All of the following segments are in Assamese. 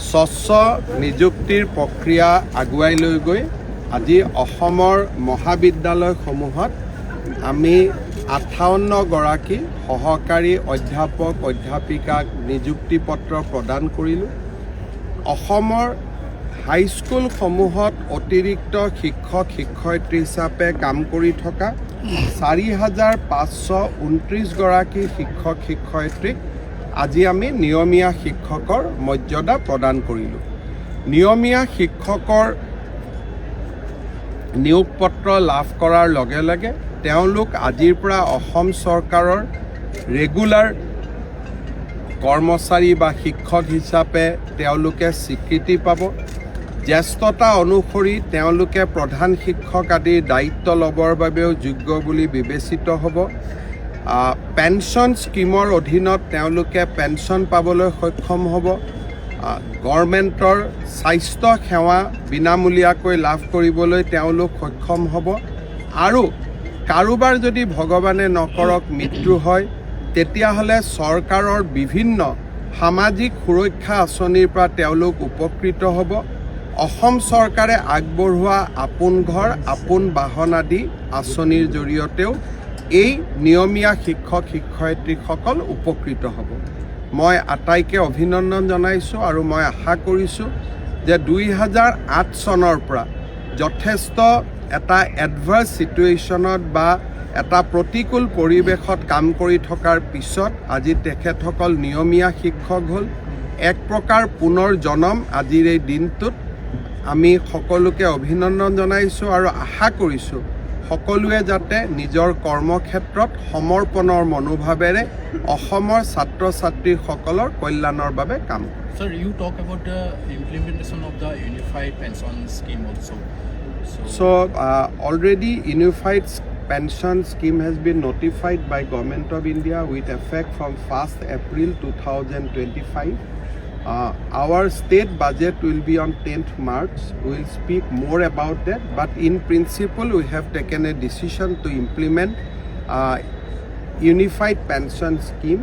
স্বচ্ছ নিযুক্তিৰ প্ৰক্ৰিয়া আগুৱাই লৈ গৈ আজি অসমৰ মহাবিদ্যালয়সমূহত আমি 58 গৰাকী সহকাৰী অধ্যাপক অধ্যাপিকাক নিযুক্তি পত্ৰ প্ৰদান কৰিলোঁ। অসমৰ হাইস্কুলসমূহত অতিৰিক্ত শিক্ষক শিক্ষয়িত্ৰী হিচাপে কাম কৰি থকা 4529 গৰাকী শিক্ষক শিক্ষয়িত্ৰীক আজি আমি নিয়মীয়া শিক্ষকৰ মৰ্যাদা প্ৰদান কৰিলোঁ। নিয়মীয়া শিক্ষকৰ নিয়োগ পত্ৰ লাভ কৰাৰ লগে লগে তেওঁলোক আজিৰ পৰা অসম চৰকাৰৰ ৰেগুলাৰ কৰ্মচাৰী বা শিক্ষক হিচাপে তেওঁলোকে স্বীকৃতি পাব। জ্যেষ্ঠতা অনুসৰি তেওঁলোকে প্ৰধান শিক্ষক আদিৰ দায়িত্ব ল'বৰ বাবেও যোগ্য বুলি বিবেচিত হ'ব। পেঞ্চন স্কিমৰ অধীনত তেওঁলোকে পেঞ্চন পাবলৈ সক্ষম হ'ব। গভৰ্ণমেণ্টৰ স্বাস্থ্য সেৱা বিনামূলীয়াকৈ লাভ কৰিবলৈ তেওঁলোক সক্ষম হ'ব। আৰু কাৰোবাৰ যদি ভগৱানে নকৰক মৃত্যু হয় তেতিয়াহ'লে চৰকাৰৰ বিভিন্ন সামাজিক সুৰক্ষা আঁচনিৰ পৰা তেওঁলোক উপকৃত হ'ব। অসম চৰকাৰে আগবঢ়োৱা আপোন ঘৰ আপোন বাহন আদি আঁচনিৰ জৰিয়তেও এই নিয়মীয়া শিক্ষক শিক্ষয়িত্ৰীসকল উপকৃত হ'ব। মই আটাইকে অভিনন্দন জনাইছোঁ আৰু মই আশা কৰিছোঁ যে 2008 চনৰ পৰা যথেষ্ট এটা এডভাৰ্ছ ছিটুৱেশ্যনত বা এটা প্ৰতিকূল পৰিৱেশত কাম কৰি থকাৰ পিছত আজি তেখেতসকল নিয়মীয়া শিক্ষক হ'ল। এক প্ৰকাৰ পুনৰ জনম আজিৰ এই দিনটোত আমি সকলোকে অভিনন্দন জনাইছোঁ আৰু আশা কৰিছোঁ সকলোৱে যাতে নিজৰ কৰ্মক্ষেত্ৰত সমৰ্পণৰ মনোভাৱেৰে অসমৰ ছাত্ৰ ছাত্ৰীসকলৰ কল্যাণৰ বাবে কাম কৰে। Sir, you talk about the implementation of the unified pension scheme also. So already unified pension scheme has been notified by Government of India with effect from 1st April 2025. Our state budget will be on 10th March. We will speak more about that, but in principle we have taken a decision to implement unified pension scheme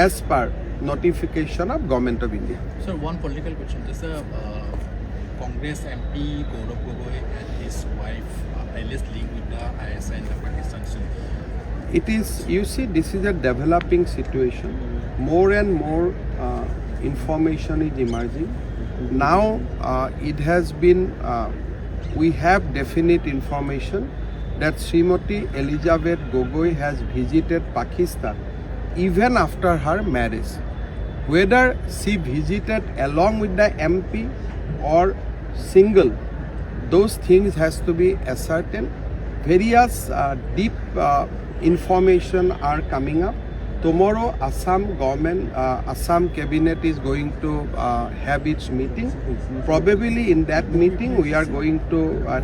as per notification of Government of India. Sir, one political question. This Congress MP Gaurav Gogoi and his wife alleged link with the ISI and the Pakistan. It is, you see, this is a developing situation. More and more information is emerging. Now it has been, we have definite information that Srimati Elizabeth Gogoi has visited Pakistan even after her marriage. Whether she visited along with the MP or single, those things has to be ascertained. Various deep information are coming up. Tomorrow Assam government, Assam cabinet is going to have its meeting. Probably in that meeting we are going to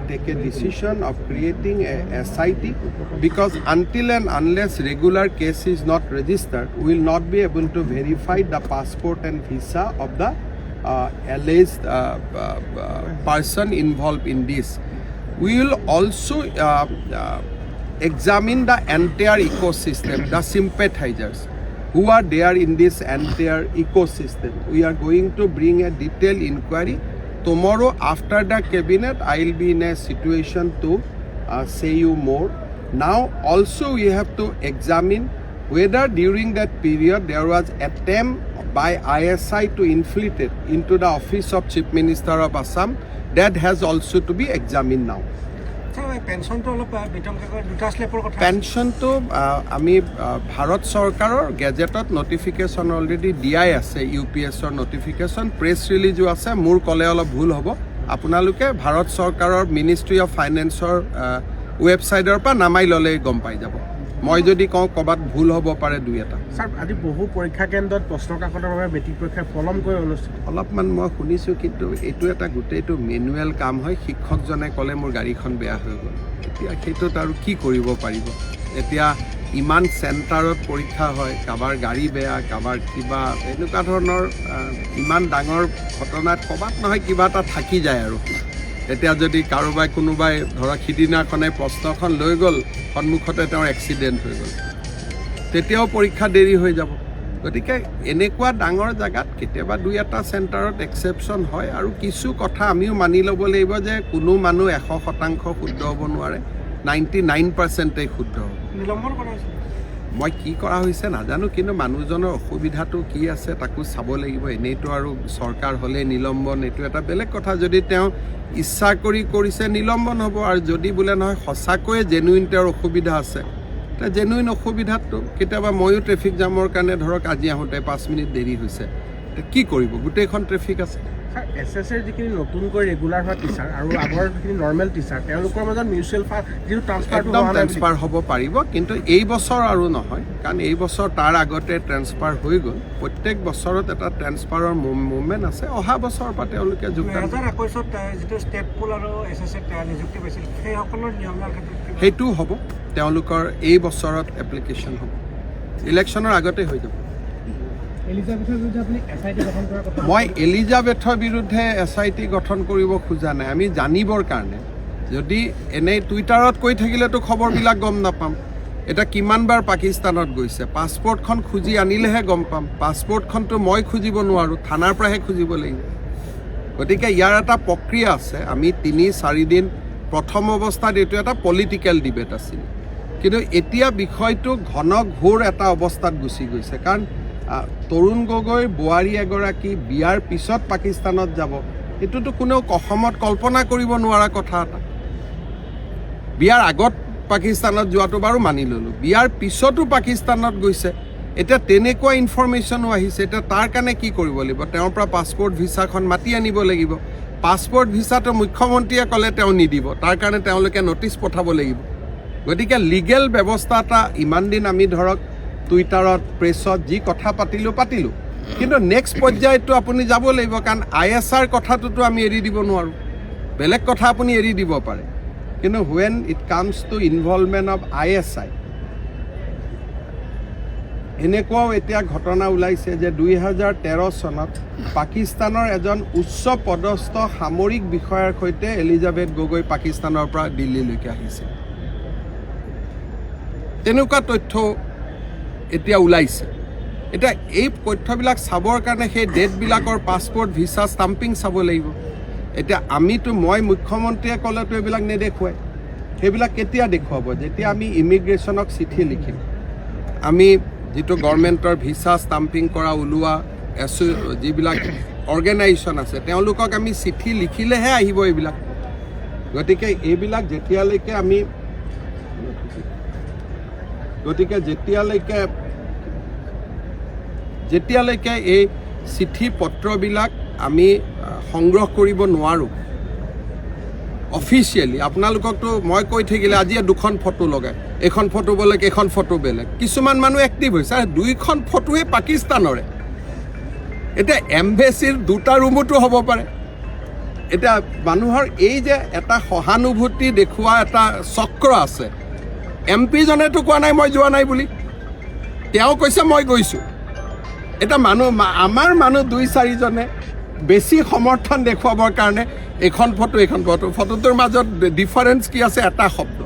take a decision of creating a SIT, because until and unless regular case is not registered, we will not be able to verify the passport and visa of the alleged person involved in this. We will also examine the entire ecosystem, the sympathizers who are there in this entire ecosystem. We are going to bring a detailed inquiry. Tomorrow after the cabinet, I will be in a situation to say you more. Now also we have to examine whether during that period there was attempt by ISI to infiltrate into the office of Chief Minister of Assam. That has also to be examined now. পেঞ্চনটো আমি ভাৰত চৰকাৰৰ গেজেটত নটিফিকেশ্যন অলৰেডি দিয়াই আছে। UPSৰ নটিফিকেশ্যন প্ৰেছ ৰিলিজো আছে। মোৰ ক'লে অলপ ভুল হ'ব, আপোনালোকে ভাৰত চৰকাৰৰ মিনিষ্ট্ৰী অফ ফাইনেন্সৰ ৱেবছাইটৰ পৰা নামাই ল'লেই গম পাই যাব। মই যদি কওঁ ক'ৰবাত ভুল হ'ব পাৰে দুই এটা। ছাৰ, আজি বহু পৰীক্ষা কেন্দ্ৰত প্ৰশ্ন কাকতৰ বাবে মেট্ৰিক পৰীক্ষা পলমকৈ অনুষ্ঠিত। অলপমান মই শুনিছোঁ, কিন্তু এইটো এটা গোটেইটো মেনুৱেল কাম হয়। শিক্ষকজনে ক'লে মোৰ গাড়ীখন বেয়া হৈ গ'ল, এতিয়া সেইটোত আৰু কি কৰিব পাৰিব? এতিয়া ইমান চেণ্টাৰত পৰীক্ষা হয়, কাৰোবাৰ গাড়ী বেয়া, কাৰোবাৰ কিবা এনেকুৱা ধৰণৰ ইমান ডাঙৰ ঘটনাত ক'ৰবাত নহয় কিবা এটা থাকি যায় আৰু। এতিয়া যদি কাৰোবাই কোনোবাই ধৰক সিদিনাখনে প্ৰশ্নখন লৈ গ'ল, সন্মুখতে তেওঁৰ এক্সিডেণ্ট হৈ গ'ল, তেতিয়াও পৰীক্ষা দেৰি হৈ যাব। গতিকে এনেকুৱা ডাঙৰ জেগাত কেতিয়াবা 2-এটা চেণ্টাৰত এক্সেপশ্যন হয় আৰু কিছু কথা আমিও মানি ল'ব লাগিব যে কোনো মানুহ 100% শুদ্ধ হ'ব নোৱাৰে, 99%ই শুদ্ধ হ'ব। নিলম্বন কৰা হৈছে। মই কি কৰা হৈছে নাজানো, কিন্তু মানুহজনৰ অসুবিধাটো কি আছে তাকো চাব লাগিব। এনেইতো আৰু চৰকাৰ হ'লে নিলম্বন এইটো এটা বেলেগ কথা। যদি তেওঁ ইচ্ছা কৰি কৰিছে নিলম্বন হ'ব, আৰু যদি বোলে নহয় সঁচাকৈয়ে জেনুইন তেওঁৰ অসুবিধা আছে, এতিয়া জেনুইন অসুবিধাটো কেতিয়াবা ময়ো ট্ৰেফিক জামৰ কাৰণে ধৰক আজি আহোঁতে 5 মিনিট দেৰি হৈছে, কি কৰিব, গোটেইখন ট্ৰেফিক আছে। SSৰ যিখিনি নতুনকৈ ৰেগুলাৰ হোৱা টিচাৰ আৰু আগৰ যিখিনি নৰ্মেল টিচাৰ তেওঁলোকৰ মাজত মিউচুৱেল ফাণ্ড যিটো ট্ৰেন্সফাৰ হ'ব পাৰিব, কিন্তু এই বছৰ আৰু নহয়, কাৰণ এই বছৰ তাৰ আগতে ট্ৰেন্সফাৰ হৈ গ'ল। প্ৰত্যেক বছৰত এটা ট্ৰেন্সফাৰৰ মুভমেণ্ট আছে। অহা বছৰৰ পৰা তেওঁলোকে যোগদান 2021ত যিটো ষ্টেট পুল আৰু SSত নিযুক্তি পাইছিল সেইসকলৰ নিয়মৰ ক্ষেত্ৰত সেইটোও হ'ব, তেওঁলোকৰ এই বছৰত এপ্লিকেশ্যন হ'ব, ইলেকশ্যনৰ আগতে হৈ যাব। মই এলিজাবেথৰ বিৰুদ্ধে SIT গঠন কৰিব খোজা নাই, আমি জানিবৰ কাৰণে। যদি এনেই টুইটাৰত কৈ থাকিলেতো খবৰবিলাক গম নাপাম। এতিয়া কিমানবাৰ পাকিস্তানত গৈছে, পাছপৰ্টখন খুজি আনিলেহে গম পাম। পাছপৰ্টখনতো মই খুজিব নোৱাৰোঁ, থানাৰ পৰাহে খুজিব লাগিব। গতিকে ইয়াৰ এটা প্ৰক্ৰিয়া আছে। আমি 3-4 দিন প্ৰথম অৱস্থাত এইটো এটা পলিটিকেল ডিবেট আছিল, কিন্তু এতিয়া বিষয়টো ঘনঘোৰ এটা অৱস্থাত গুচি গৈছে। কাৰণ তৰুণ গগৈৰ বোৱাৰী এগৰাকী বিয়াৰ পিছত পাকিস্তানত যাব, এইটোতো কোনেও অসমত কল্পনা কৰিব নোৱাৰা কথা এটা। বিয়াৰ আগত পাকিস্তানত যোৱাটো বাৰু মানি ল'লোঁ, বিয়াৰ পিছতো পাকিস্তানত গৈছে। এতিয়া তেনেকুৱা ইনফৰমেশ্যনো আহিছে। এতিয়া তাৰ কাৰণে কি কৰিব লাগিব, তেওঁৰ পৰা পাছপৰ্ট ভিছাখন মাতি আনিব লাগিব। পাছপৰ্ট ভিছাটো মুখ্যমন্ত্ৰীয়ে ক'লে তেওঁ নিদিব, তাৰ কাৰণে তেওঁলোকে নটিচ পঠাব লাগিব। গতিকে লিগেল ব্যৱস্থা এটা ইমান দিন আমি ধৰক টুইটাৰত প্ৰেছত যি কথা পাতিলোঁ, কিন্তু নেক্সট পৰ্যায়তো আপুনি যাব লাগিব, কাৰণ ISR কথাটোতো আমি এৰি দিব নোৱাৰোঁ। বেলেগ কথা আপুনি এৰি দিব পাৰে, কিন্তু when it comes two involvement of ISI, এনেকুৱাও এতিয়া ঘটনা ওলাইছে যে 2013 চনত পাকিস্তানৰ এজন উচ্চ পদস্থ সামৰিক বিষয়াৰ সৈতে এলিজাবেথ গগৈ পাকিস্তানৰ পৰা দিল্লীলৈকে আহিছিল। তেনেকুৱা তথ্য এতিয়া ওলাইছে। এতিয়া এই তথ্যবিলাক চাবৰ কাৰণে সেই ডেটবিলাকৰ পাছপৰ্ট ভিছা ষ্টাম্পিং চাব লাগিব। এতিয়া মই মুখ্যমন্ত্ৰীয়ে ক'লেতো এইবিলাক নেদেখুৱাই, সেইবিলাক কেতিয়া দেখুৱাব, যেতিয়া আমি ইমিগ্ৰেশ্যনক চিঠি লিখিম। আমি যিটো গভৰ্ণমেণ্টৰ ভিছা ষ্টাম্পিং কৰা ওলোৱা যিবিলাক অৰ্গেনাইজেশ্যন আছে তেওঁলোকক আমি চিঠি লিখিলেহে আহিব এইবিলাক। গতিকে এইবিলাক যেতিয়ালৈকে এই চিঠি পত্ৰবিলাক আমি সংগ্ৰহ কৰিব নোৱাৰোঁ অফিচিয়েলি, আপোনালোককতো মই কৈ থাকিলে আজি 2খন ফটো লগাই, এখন ফটো বেলেগ, এখন ফটো বেলেগ। কিছুমান মানুহ এক্টিভ হৈছে, 2খন ফটোৱে পাকিস্তানৰে। এতিয়া এম্বেচিৰ 2টা ৰুমতো হ'ব পাৰে। এতিয়া মানুহৰ এই যে এটা সহানুভূতি দেখুওৱা এটা চক্ৰ আছে। MP জনেতো কোৱা নাই মই যোৱা নাই বুলি, তেওঁ কৈছে মই গৈছোঁ। এটা আমাৰ মানুহ 2-4জনে বেছি সমৰ্থন দেখুৱাবৰ কাৰণে এখন ফটোটোৰ মাজত ডিফাৰেঞ্চ কি আছে, এটা শব্দ।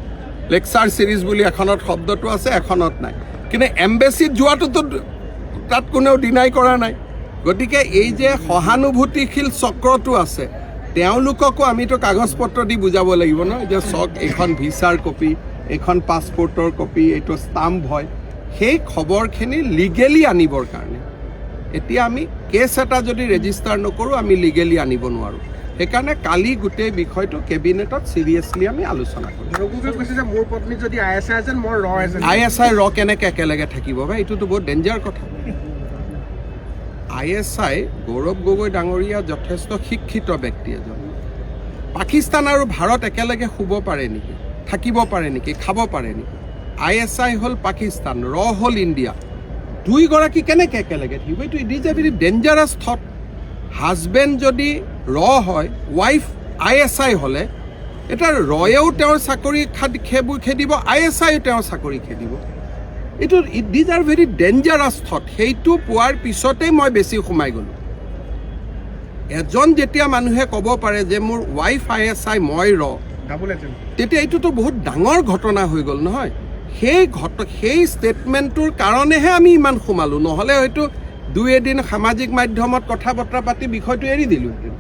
লেকচাৰ চিৰিজ বুলি এখনত শব্দটো আছে, এখনত নাই। কিন্তু এম্বেচিত যোৱাটোতো তাত কোনেও ডিনাই কৰা নাই। গতিকে এই যে সহানুভূতিশীল চক্ৰটো আছে, তেওঁলোককো আমিতো কাগজ পত্ৰ দি বুজাব লাগিব ন, যে চাওক এইখন ভিছাৰ কপি, এইখন পাছপৰ্টৰ কপি, এইটো ষ্টাম্প হয়। সেই খবৰখিনি লিগেলি আনিবৰ কাৰণে এতিয়া আমি কেছ এটা যদি ৰেজিষ্টাৰ নকৰোঁ, আমি লিগেলি আনিব নোৱাৰোঁ। সেইকাৰণে কালি গোটেই বিষয়টো কেবিনেটত চিৰিয়াছলি আমি আলোচনা কৰিম। মোৰ পত্নী যদি ISI ৰ কেনেকৈ একেলগে থাকিব বা, এইটোতো বহুত ডেঞ্জাৰ কথা। ISI গৌৰৱ গগৈ ডাঙৰীয়া যথেষ্ট শিক্ষিত ব্যক্তি এজন। পাকিস্তান আৰু ভাৰত একেলগে শুব পাৰে নেকি, থাকিব পাৰে নেকি, খাব পাৰে নেকি? ISI হ'ল পাকিস্তান, হ'ল ইণ্ডিয়া। 2গৰাকী কেনেকৈ একেলগে থাকিব? এইটো it is a very dangerous thought. Husband যদি হয়, ৱাইফ ISI হ'লে, এতিয়া ৰয়েও তেওঁৰ চাকৰি খেদিব, ISIও তেওঁৰ চাকৰি খেদিব। এইটো these are very dangerous thought. সেইটো পোৱাৰ পিছতেই মই বেছি সোমাই গ'লোঁ। এজন যেতিয়া মানুহে ক'ব পাৰে যে মোৰ ৱাইফ ISI, মই তেতিয়া এইটোতো বহুত ডাঙৰ ঘটনা হৈ গ'ল নহয়। সেই ষ্টেটমেণ্টটোৰ কাৰণেহে আমি ইমান সোমালোঁ, নহ'লে হয়তো দুই এদিন সামাজিক মাধ্যমত কথা বতৰা পাতি বিষয়টো এৰি দিলোঁহেঁতেন।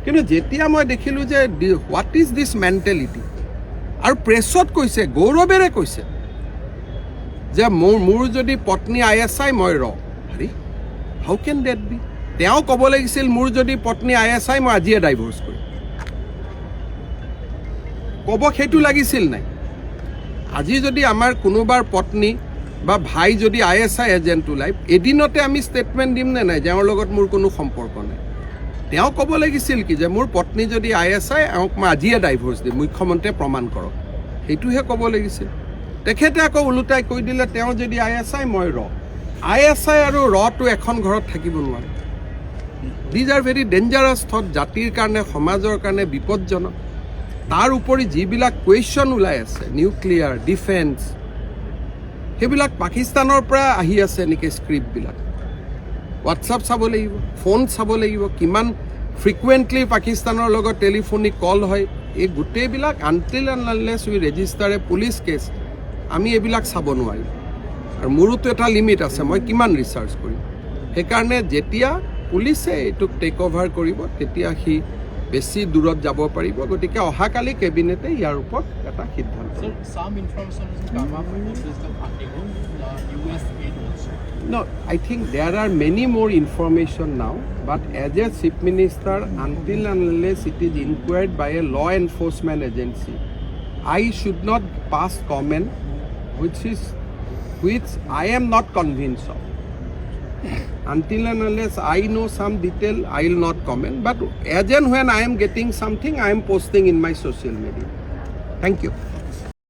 কিন্তু যেতিয়া মই দেখিলোঁ যে হোৱাট ইজ দিছ মেণ্টেলিটি, আৰু প্ৰেছত কৈছে, গৌৰৱেৰে কৈছে যে মোৰ যদি পত্নী ISI মই আৰে হাউ কেন ডেট বি? তেওঁ ক'ব লাগিছিল মোৰ যদি পত্নী ISI মই আজিয়ে ডাইভৰ্চ কৰিম, ক'ব সেইটো লাগিছিল নাই? আজি যদি আমাৰ কোনোবাৰ পত্নী বা ভাই যদি ISI এজেণ্ট ওলায়, এদিনতে আমি ষ্টেটমেণ্ট দিম নে নাই তেওঁৰ লগত মোৰ কোনো সম্পৰ্ক নাই? তেওঁ ক'ব লাগিছিল কি যে মোৰ পত্নী যদি ISI এওঁক মই আজিয়ে ডাইভৰ্চ দিম, মুখ্যমন্ত্ৰীয়ে প্ৰমাণ কৰক, সেইটোহে ক'ব লাগিছিল। তেখেতে আকৌ ওলোটাই কৈ দিলে তেওঁ যদি ISI মই ISI আৰু টো এখন ঘৰত থাকিব নোৱাৰে। These are very dangerous thought, জাতিৰ কাৰণে সমাজৰ কাৰণে বিপদজনক। তাৰ উপৰি যিবিলাক কুৱেশ্যন ওলাই আছে, নিউক্লিয়াৰ, ডিফেন্স, সেইবিলাক পাকিস্তানৰ পৰা আহি আছে নেকি স্ক্ৰিপ্টবিলাক? হোৱাটছআপ চাব লাগিব, ফোন চাব লাগিব, কিমান ফ্ৰিকুৱেণ্টলি পাকিস্তানৰ লগত টেলিফোনিক কল হয়, এই গোটেইবিলাক until and unless we register a police case আমি এইবিলাক চাব নোৱাৰিম। আৰু মোৰোতো এটা লিমিট আছে, মই কিমান ৰিচাৰ্চ কৰিম। সেইকাৰণে যেতিয়া পুলিচে এইটোক টেক অভাৰ কৰিব তেতিয়া সি বেছি দূৰত যাব পাৰিব। গতিকে অহাকালি কেবিনেটে ইয়াৰ ওপৰত এটা সিদ্ধান্ত Sir, some information has come up about this funding US aid also. No, I think there are many more information now, but as a chief minister, until and unless it is inquired by a law enforcement agency, I should not pass comment which I am not convinced of. Until and unless I know some detail, I will not comment. But as and when I am getting something, I am posting in my social media. Thank you.